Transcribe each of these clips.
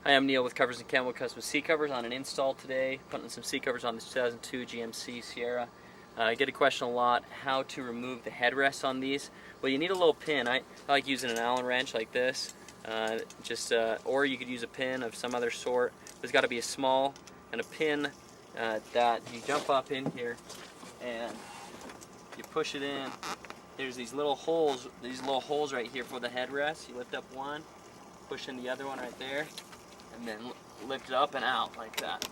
Hi, I'm Neil with Covers Camo Custom seat covers on an install today. Putting some seat covers on the 2002 GMC Sierra. I get a question a lot, how to remove the headrests on these. Well, you need a little pin. I like using an Allen wrench like this, or you could use a pin of some other sort. There's got to be a small and a pin that you jump up in here and you push it in. There's these little holes right here for the headrest. You lift up one, push in the other one right there, and then lift it up and out like that.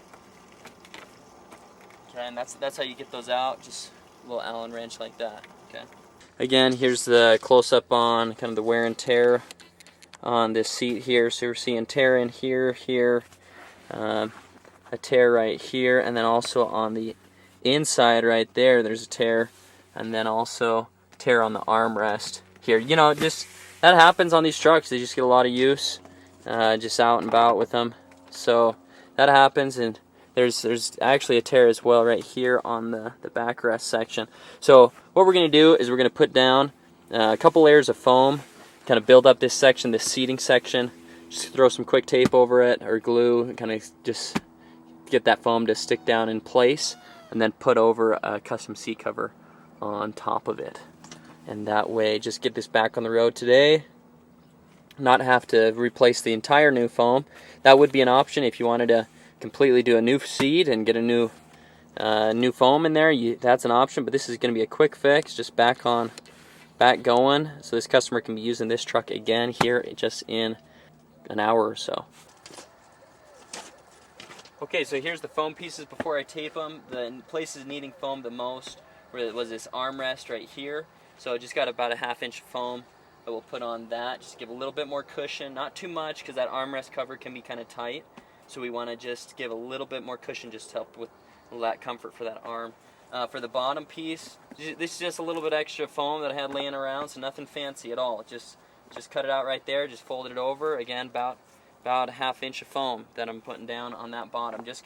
Okay, and that's how you get those out, just a little Allen wrench like that. Okay. Again, here's the close-up on kind of the wear and tear on this seat here. So we're seeing tear in here, a tear right here, and then also on the inside right there, there's a tear, and then also tear on the armrest here. You know, just that happens on these trucks. They just get a lot of use. Just out and about with them, so that happens. And there's actually a tear as well right here on the backrest section. So what we're going to do is we're going to put down a couple layers of foam, kind of build up this section, this seating section. Just throw some quick tape over it or glue, and kind of just get that foam to stick down in place, and then put over a custom seat cover on top of it. And that way, just get this back on the road today. Not have to replace the entire new foam. That would be an option if you wanted to completely do a new seat and get a new foam in there. That's an option, but this is going to be a quick fix, just back going, so this customer can be using this truck again here just in an hour or so. Okay, so here's the foam pieces before I tape them. The places needing foam the most was this armrest right here. So I just got about a ½ inch of foam that we'll put on that, just give a little bit more cushion, not too much because that armrest cover can be kind of tight, so we want to just give a little bit more cushion just to help with that comfort for that arm. For the bottom piece, this is just a little bit extra foam that I had laying around, so nothing fancy at all. Just cut it out right there, just folded it over, again about a ½ inch of foam that I'm putting down on that bottom. Just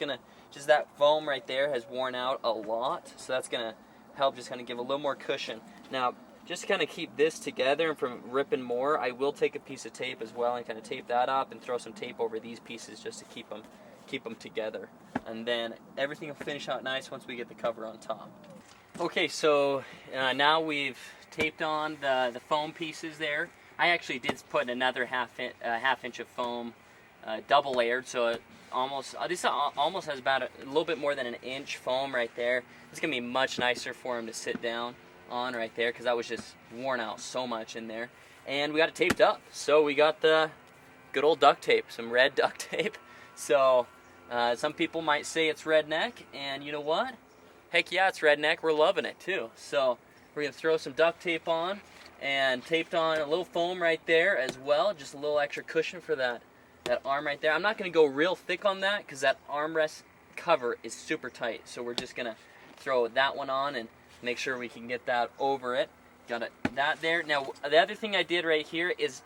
that foam right there has worn out a lot, so that's gonna help just kind of give a little more cushion. Now, just to kind of keep this together and from ripping more, I will take a piece of tape as well and kind of tape that up and throw some tape over these pieces just to keep them together. And then everything will finish out nice once we get the cover on top. Okay, so now we've taped on the foam pieces there. I actually did put another half inch of foam, double layered, so it this almost has about a little bit more than an inch foam right there. It's gonna be much nicer for him to sit down on right there, because that was just worn out so much in there. And we got it taped up, so we got the good old duct tape, some red duct tape. So some people might say it's redneck, and you know what, heck yeah, it's redneck. We're loving it too. So we're gonna throw some duct tape on, and taped on a little foam right there as well, just a little extra cushion for that arm right there. I'm not gonna go real thick on that because that armrest cover is super tight, so we're just gonna throw that one on and make sure we can get that over it. Got that there. Now, the other thing I did right here is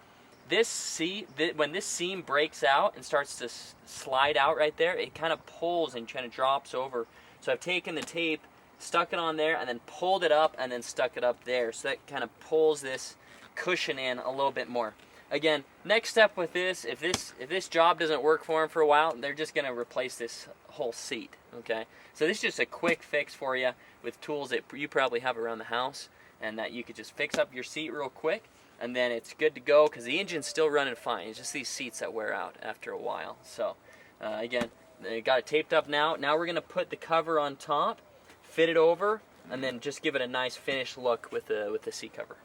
when this seam breaks out and starts to slide out right there, it kind of pulls and kind of drops over. So I've taken the tape, stuck it on there, and then pulled it up and then stuck it up there. So that kind of pulls this cushion in a little bit more. Again, next step with this, if this job doesn't work for them for a while, they're just going to replace this whole seat. Okay, so this is just a quick fix for you with tools that you probably have around the house, and that you could just fix up your seat real quick, and then it's good to go because the engine's still running fine. It's just these seats that wear out after a while. So again, they got it taped up now. Now we're going to put the cover on top, fit it over, and then just give it a nice finished look with the seat cover.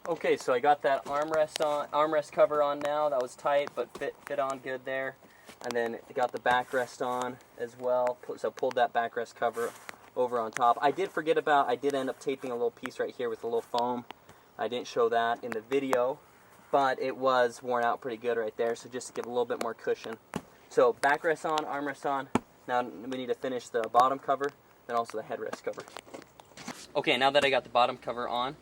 Okay, so I got that armrest cover on now. That was tight, but fit on good there. And then got the backrest on as well. So pulled that backrest cover over on top. I did end up taping a little piece right here with a little foam. I didn't show that in the video, but it was worn out pretty good right there. So just to give a little bit more cushion. So backrest on, armrest on. Now we need to finish the bottom cover, then also the headrest cover. Okay, now that I got the bottom cover on,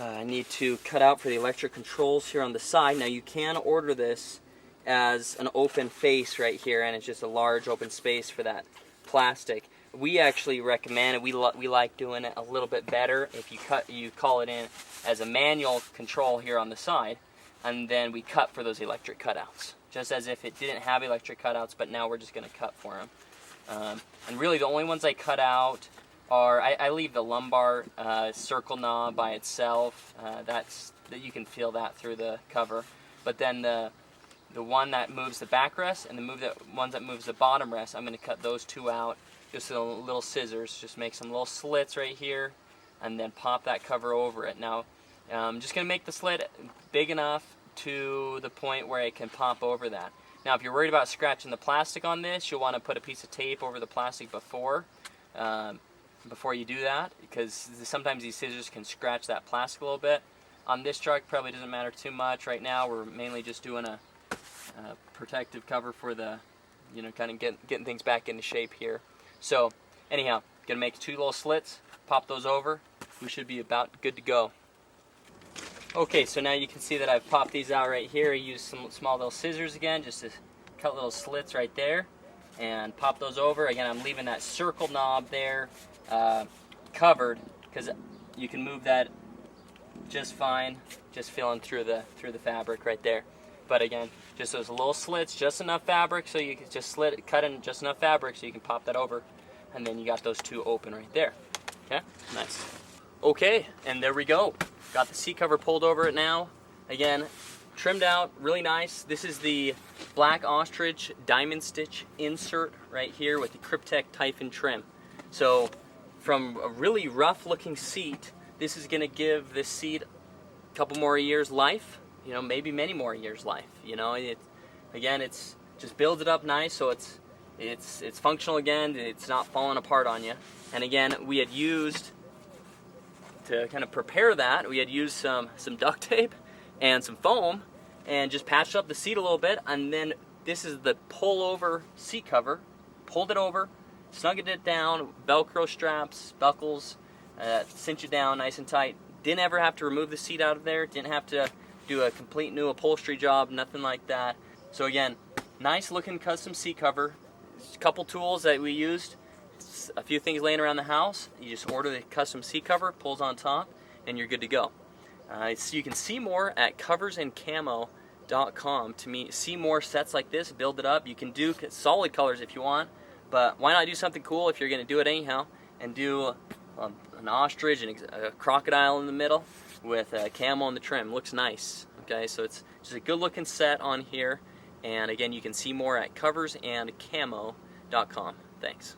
I need to cut out for the electric controls here on the side. Now you can order this as an open face right here, and it's just a large open space for that plastic. We actually recommend it. We like doing it a little bit better if you call it in as a manual control here on the side, and then we cut for those electric cutouts. just as if it didn't have electric cutouts, but now we're just going to cut for them. And really the only ones I cut out are, I leave the lumbar circle knob by itself. That you can feel that through the cover. But then the one that moves the backrest and the ones that moves the bottom rest, I'm going to cut those two out just with little scissors. Just make some little slits right here and then pop that cover over it. Now I'm just going to make the slit big enough to the point where it can pop over that. Now if you're worried about scratching the plastic on this, you'll want to put a piece of tape over the plastic before you do that, because sometimes these scissors can scratch that plastic a little bit. On this truck probably doesn't matter too much. Right now we're mainly just doing a protective cover for the, kind of getting things back into shape here. So anyhow, gonna make 2 little slits, pop those over, we should be about good to go. Okay, so now you can see that I've popped these out right here. I used some small little scissors again, just to cut little slits right there, and pop those over. Again, I'm leaving that circle knob there covered, because you can move that just fine, just feeling through the fabric right there. But again, just those little slits, just enough fabric so you can just cut in just enough fabric so you can pop that over, and then you got those 2 open right there. Okay, nice. Okay, and there we go. Got the seat cover pulled over it now. Again, trimmed out, really nice. This is the black ostrich diamond stitch insert right here with the Kryptek Typhon trim. So from a really rough looking seat, this is going to give this seat a couple more years life, maybe many more years life. Again, it's just builds it up nice so it's functional again, it's not falling apart on you. And again, we had used, to kind of prepare that, we had used some duct tape and some foam and just patched up the seat a little bit, and then this is the pull over seat cover, pulled it over, snuggled it down, Velcro straps, buckles, cinch it down nice and tight. Didn't ever have to remove the seat out of there, didn't have to do a complete new upholstery job, nothing like that. So again, nice looking custom seat cover. A couple tools that we used, a few things laying around the house. You just order the custom seat cover, pulls on top, and you're good to go. So you can see more at coversandcamo.com to see more sets like this, build it up. You can do solid colors if you want, but why not do something cool if you're going to do it anyhow, and do an ostrich and a crocodile in the middle with a camo on the trim. Looks nice. Okay, so it's just a good looking set on here, and again, you can see more at coversandcamo.com. Thanks.